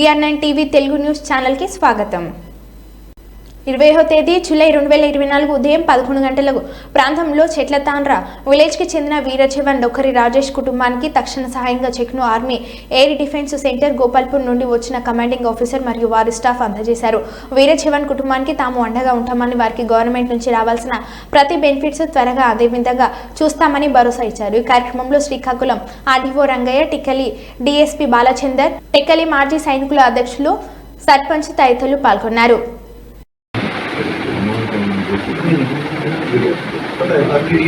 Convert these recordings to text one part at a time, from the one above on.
BR9 TV Telugu news channel కి స్వాగతం. 20వ తేదీ జూలై 2024 ఉదయం 11 గంటలకు ప్రాంతంలో చెట్లతాండ్ర విలేజ్ కి చెందిన వీర జవాన్ డొక్కరి రాజేష్ కుటుంబానికి తక్షణ సహాయంగా చెక్ను army air defence centre Gopalpur నుండి వచ్చిన కమాండింగ్ ఆఫీసర్ మరియు వారి స్టాఫ్ అందజేశారు. వీర జవాన్ కుటుంబానికి తాము అండగా ఉంటామని, వారికి గవర్నమెంట్ నుంచి రావాల్సిన ప్రతి బెనిఫిట్స్ త్వరగా అదే విధంగా చూస్తామని భరోసా ఇచ్చారు. ఈ కార్యక్రమంలో శ్రీకాకుళం ఆర్డీఓ రంగయ్య, టిక్కలి డీఎస్పీ బాలచందర్, టిక్కలి మాజీ సైనికుల అధ్యక్షులు, సర్పంచ్ తదితరులు పాల్గొన్నారు.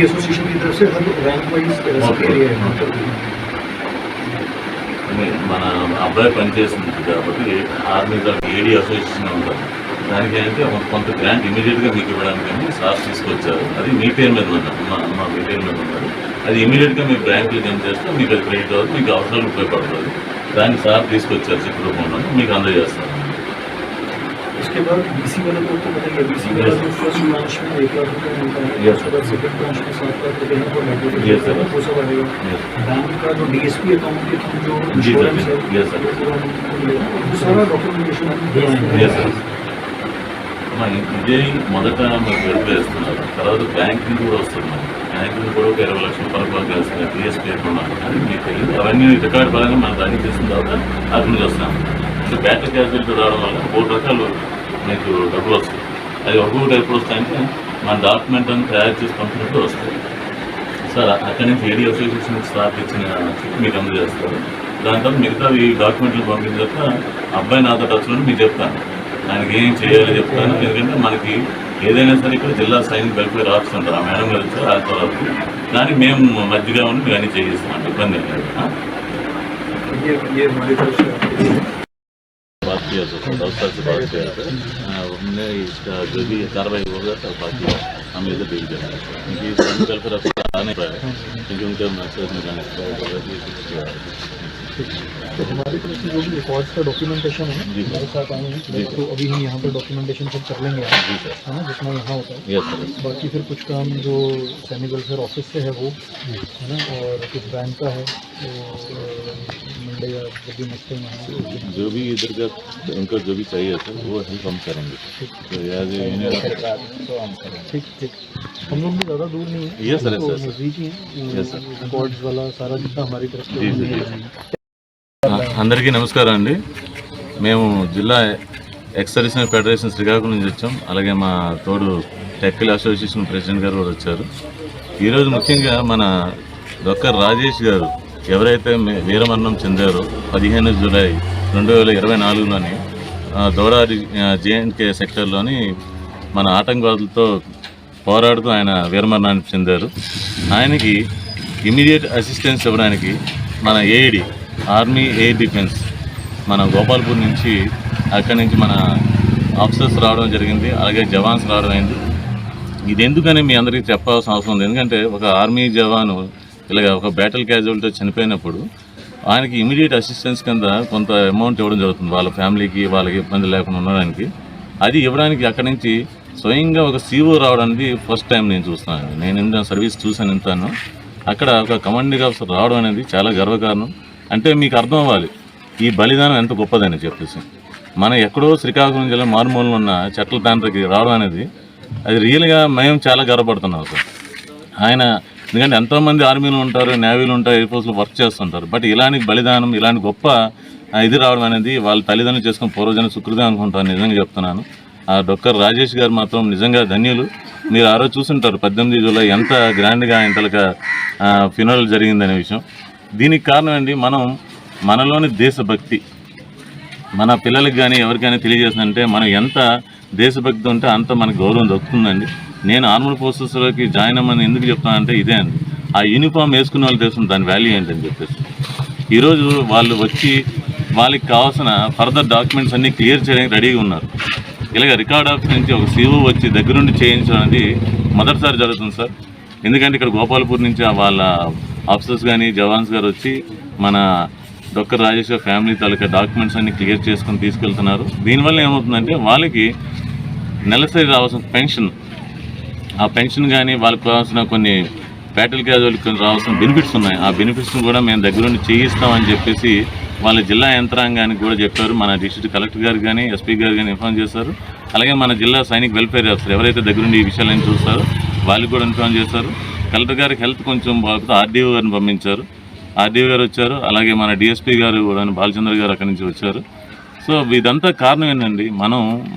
एसोसिएशन की तरफ से हर रैंक वाइज మన అబ్బాయి పనిచేస్తుంది కాబట్టి ఆర్మీ ఏడీ అసోసియేషన్ ఉంటుంది. దానికి అయితే కొంత గ్రాంట్ ఇమీడియట్గా మీకు ఇవ్వడానికి సార్ తీసుకొచ్చారు. అది మీ పేరు మీద ఉన్నారు, మా మీ పేరు మీద ఉన్నారు. అది ఇమీడియట్గా మీ బ్యాంకులు జమ చేస్తే మీకు అది క్రెడిట్ అవుతుంది, మీకు అవసరాలు ఉపయోగపడుతుంది. దాన్ని సార్ తీసుకొచ్చారు చెక్ రూపంలో, మీకు అందజేస్తారు. उसके बाद बीसी वाले को तो बताइए, बीसी वाला जो फर्स्ट ब्रांच में 1 लाख रुपये मिलता है, उसके बाद सेकंड ब्रांच में 7 लाख रुपये है और नेटवर्क वो सब आएगा. बैंक का जो डीएसपी अकाउंट के थ्रू जो इंश्योरेंस है वो सारा डॉक्यूमेंटेशन ఇదే మొదట మీరు వెరిఫై చేస్తున్నారు. తర్వాత బ్యాంక్ నుంచి కూడా వస్తుంది. బ్యాంక్ నుంచి కూడా 20 లక్షల రూపాయలు చేస్తున్నారు. డిఎస్పీ అకౌంట్ అది మీకు తెలియదు. అవన్నీ రికార్డ్ పరంగా మనం దాన్ని చేసిన తర్వాత అక్కడి నుంచి వస్తాం. బ్యాటరీ క్యాజువల్టీ రావడం వల్ల 3 రకాలు మీకు డబ్బులు వస్తాయి. అది ఒక్కొక్కటి ఎప్పుడు వస్తాయంటే మన డాక్యుమెంట్ అని తయారు చేసి పంపినప్పుడు వస్తాయి. సార్ అక్కడి నుంచి ఏడీ అసోసియేషన్ స్టాఫ్ ఇచ్చిన మీకు అందజేస్తారు. దాని తర్వాత మిగతా ఈ డాక్యుమెంట్లు పంపిన తర్వాత అబ్బాయి నాతో టచ్లో మీకు చెప్తాను, ఆయనకి ఏం చేయాలో చెప్తాను. ఎందుకంటే మనకి ఏదైనా సరే ఇక్కడ జిల్లా సైనిక వెల్ఫేర్ ఆఫీస్ ఉంటారు, ఆ మేడం గారు వచ్చారు. ఆ తర్వాత దానికి మేము మధ్యగా ఉండి మేము అన్నీ చేయిస్తాం, ఇబ్బంది ఏం లేదు. बात किया तो अवसर से बात किया था, हमने इसका जो भी कार्रवाई होगा तब बाकी हम इधर भेज देंगे. क्योंकि सैनिक वेलफेयर अफसर आ नहीं पाए क्योंकि उनके मैसेज में जाने तो हमारी तरफ से जो भी रिकॉर्ड्स का डॉक्यूमेंटेशन है हमारे साथ आए हैं, तो अभी हम यहाँ पर डॉक्यूमेंटेशन सब कर लेंगे, है ना, जितना यहाँ होता है. बाकी फिर कुछ काम जो सैनिक वेलफेयर ऑफिस से है वो है ना, और कुछ बैंक का है तो मंडे या जब मस्ते में जो भी इधर का उनको जो भी चाहिए सर वो हेल्प हम करेंगे. तो हम करेंगे. ठीक ठीक, हम लोग भी ज़्यादा दूर नहीं है, ये सर नज़दीक ही है. रिकॉर्ड्स वाला सारा जितना हमारी तरफ से. అందరికీ నమస్కారం అండి. మేము జిల్లా ఎక్స్ సర్వీస్మెన్ ఫెడరేషన్ శ్రీకాకుళం నుంచి వచ్చాం. అలాగే మా తోడు టెక్కలి అసోసియేషన్ ప్రెసిడెంట్ గారు కూడా వచ్చారు. ఈరోజు ముఖ్యంగా మన డొక్కర్ రాజేష్ గారు ఎవరైతే వీరమరణం చెందారో 15 జూలై 2024లోని దౌడారి జేఎండ్కే సెక్టర్లోని మన ఆటంకవాదులతో పోరాడుతూ ఆయన వీరమరణాన్ని చెందారు. ఆయనకి ఇమీడియట్ అసిస్టెన్స్ ఇవ్వడానికి మన ఏఐడి ఆర్మీ ఎయిర్ డిఫెన్స్ మన గోపాల్పూర్ నుంచి అక్కడి నుంచి మన ఆఫీసర్స్ రావడం జరిగింది, అలాగే జవాన్స్ రావడం అయింది. ఇది ఎందుకని మీ అందరికీ చెప్పాల్సిన అవసరం ఉంది. ఎందుకంటే ఒక ఆర్మీ జవాను ఇలాగ ఒక బ్యాటిల్ క్యాజువల్టీ చనిపోయినప్పుడు ఆయనకి ఇమీడియట్ అసిస్టెన్స్ కింద కొంత అమౌంట్ ఇవ్వడం జరుగుతుంది వాళ్ళ ఫ్యామిలీకి, వాళ్ళకి ఇబ్బంది లేకుండా ఉండడానికి. అది ఇవ్వడానికి అక్కడి నుంచి స్వయంగా ఒక సీఓ రావడానికి ఫస్ట్ టైం నేను చూస్తున్నాను. నేను ఎంత సర్వీస్ చూసాను ఎంతాను, అక్కడ ఒక కమాండింగ్ ఆఫీసర్ రావడం అనేది చాలా గర్వకారణం. అంటే మీకు అర్థం అవ్వాలి ఈ బలిదానం ఎంత గొప్పదని చెప్పేసి. మన ఎక్కడో శ్రీకాకుళం జిల్లా మారుమూలలో ఉన్న చెట్ల తాండ్రకి రావడం అనేది అది రియల్గా మేము చాలా గర్వపడుతున్నాం సార్. ఆయన ఎందుకంటే ఎంతోమంది ఆర్మీలు ఉంటారు, నేవీలు ఉంటారు, ఎయిర్ ఫోర్స్లో వర్క్ చేస్తుంటారు. బట్ ఇలాంటి బలిదానం, ఇలాంటి గొప్ప ఇది రావడం అనేది వాళ్ళ తల్లిదండ్రులు చేసుకుని పూర్వజన సుకృతం అనుకుంటాను. నిజంగా చెప్తున్నాను. ఆ డొక్కర్ రాజేష్ గారు మాత్రం నిజంగా ధన్యులు. మీరు ఆ రోజు చూసుంటారు 18 జూలై ఎంత గ్రాండ్గా ఇంతలుగా ఫినరల్ జరిగిందనే విషయం. దీనికి కారణం ఏంటి, మనం మనలోని దేశభక్తి మన పిల్లలకి కానీ ఎవరికైనా తెలియజేస్తుందంటే మనం ఎంత దేశభక్తి ఉంటే అంత మనకు గౌరవం దక్కుతుందండి. నేను ఆర్మడ్ ఫోర్సెస్లోకి జాయిన్ అవ్వమని ఎందుకు చెప్తానంటే ఇదే అండి, ఆ యూనిఫామ్ వేసుకున్న వాళ్ళు తెలుస్తుంది దాని వాల్యూ ఏంటని చెప్పేసి. ఈరోజు వాళ్ళు వచ్చి వాళ్ళకి కావాల్సిన ఫర్దర్ డాక్యుమెంట్స్ అన్నీ క్లియర్ చేయడానికి రెడీగా ఉన్నారు. ఇలాగ రికార్డ్ ఆఫీస్ నుంచి ఒక సీఓ వచ్చి దగ్గరుండి చేయించడం అనేది మొదటిసారి జరుగుతుంది సార్. ఎందుకంటే ఇక్కడ గోపాల్పూర్ నుంచి వాళ్ళ ఆఫీసర్స్ కానీ జవాన్స్ గారు వచ్చి మన డొక్కర్ రాజేష్ గారి ఫ్యామిలీ తాలూకా డాక్యుమెంట్స్ అన్ని క్లియర్ చేసుకొని తీసుకెళ్తున్నారు. దీనివల్ల ఏమవుతుందంటే వాళ్ళకి నెలసరి రావాల్సిన పెన్షన్, ఆ పెన్షన్ కానీ వాళ్ళకి కావాల్సిన కొన్ని బ్యాటిల్ క్యాజువల్కి రావాల్సిన బెనిఫిట్స్ ఉన్నాయి. ఆ బెనిఫిట్స్ని కూడా మేము దగ్గరుండి చేయిస్తామని చెప్పేసి వాళ్ళ జిల్లా యంత్రాంగానికి కూడా చెప్పారు. మన డిస్ట్రిక్ట్ కలెక్టర్ గారు కానీ ఎస్పీ గారు కానీ ఇన్ఫార్మ్ చేశారు. అలాగే మన జిల్లా సైనిక్ వెల్ఫేర్ ఆఫీసర్ ఎవరైతే దగ్గరుండి ఈ విషయాలను చూస్తారో వాళ్ళకి కూడా ఇన్ఫార్మ్ చేశారు. కలెక్టర్ గారికి హెల్త్ కొంచెం బాగుంది, ఆర్డీఓ గారిని పంపించారు. ఆర్డీఓ గారు వచ్చారు. అలాగే మన డిఎస్పీ గారు కూడా బాలచంద్ర గారు అక్కడి నుంచి వచ్చారు. సో ఇదంతా కారణం ఏంటండి,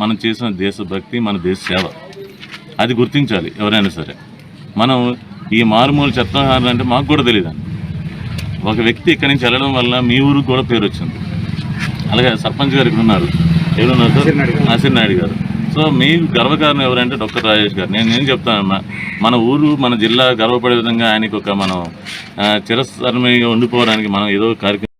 మనం చేసిన దేశభక్తి, మన దేశ సేవ, అది గుర్తించాలి ఎవరైనా సరే. మనం ఈ మారుమూల చెత్తాహారం అంటే మాకు కూడా తెలియదండి. ఒక వ్యక్తి ఇక్కడి నుంచి వెళ్ళడం వల్ల మీ ఊరికి కూడా పేరు వచ్చింది. అలాగే సర్పంచ్ గారు ఇక్కడ ఉన్నారు, ఎవరున్నారు సార్? నాసిర్ నాయుడు గారు. సో మీ గర్వకారణం ఎవరంటే డాక్టర్ రాజేష్ గారు. నేను చెప్తానన్నా, మన ఊరు మన జిల్లా గర్వపడే విధంగా ఆయనకు ఒక మనం చిరస్థాయిగా ఉండిపోవడానికి మనం ఏదో కార్యక్రమం